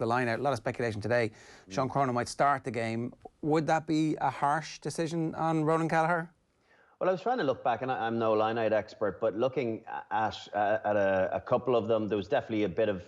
the line out. A lot of speculation today. Sean Cronin might start the game. Would that be a harsh decision on Ronan Kelleher? Well, I was trying to look back, and I'm no line-out expert, but looking at a couple of them, there was definitely a bit of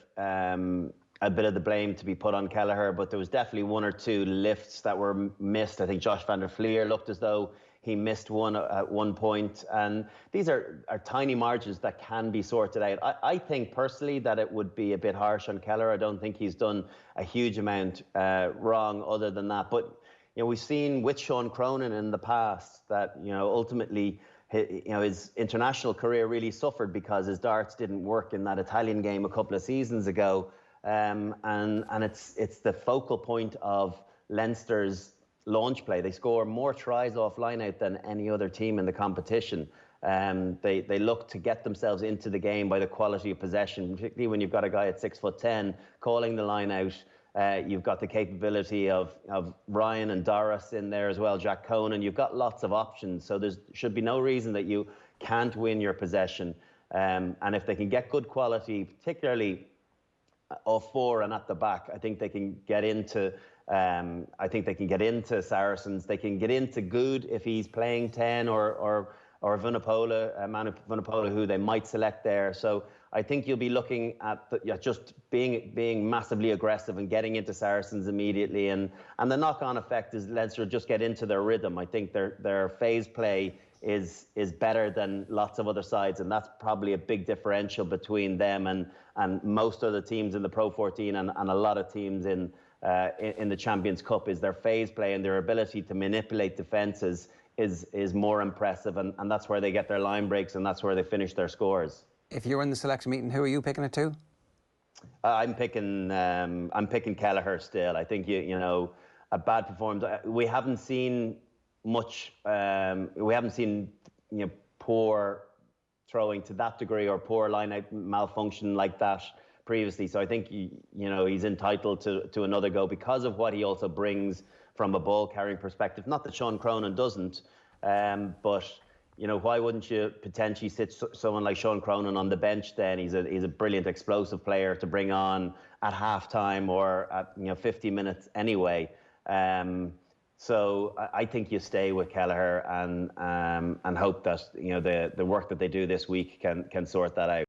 the blame to be put on Kelleher, but there was definitely one or two lifts that were missed. I think Josh van der Flier looked as though he missed one at one point, and these are tiny margins that can be sorted out. I think personally that it would be a bit harsh on Kelleher. I don't think he's done a huge amount wrong other than that, but we've seen with Sean Cronin in the past that ultimately his international career really suffered because his darts didn't work in that Italian game a couple of seasons ago, and it's the focal point of Leinster's launch play. They score more tries off line-out than any other team in the competition. They look to get themselves into the game by the quality of possession, particularly when you've got a guy at 6'10" calling the line-out. You've got the capability of Ryan and Doris in there as well, Jack Conan. You've got lots of options, so there should be no reason that you can't win your possession. And if they can get good quality, particularly off four and at the back, I think they can get into. I think they can get into Saracens. They can get into Good if he's playing 10, or Vunipola, Manu Vunipola, who they might select there. So I think you'll be looking at just being massively aggressive and getting into Saracens immediately. And the knock-on effect is Leinster just get into their rhythm. I think their phase play is better than lots of other sides, and that's probably a big differential between them and most other teams in the Pro 14 and a lot of teams in the Champions Cup. Is their phase play and their ability to manipulate defences is more impressive, and that's where they get their line breaks, and that's where they finish their scores. If you're in the selection meeting, who are you picking it to? I'm picking Kelleher still. I think a bad performance. We haven't seen much. We haven't seen poor throwing to that degree or poor line-out malfunction like that previously. So I think he's entitled to another go because of what he also brings from a ball carrying perspective. Not that Sean Cronin doesn't, but why wouldn't you potentially sit someone like Sean Cronin on the bench then? He's a brilliant explosive player to bring on at halftime or at 50 minutes anyway. So I think you stay with Kelleher and hope that the work that they do this week can sort that out.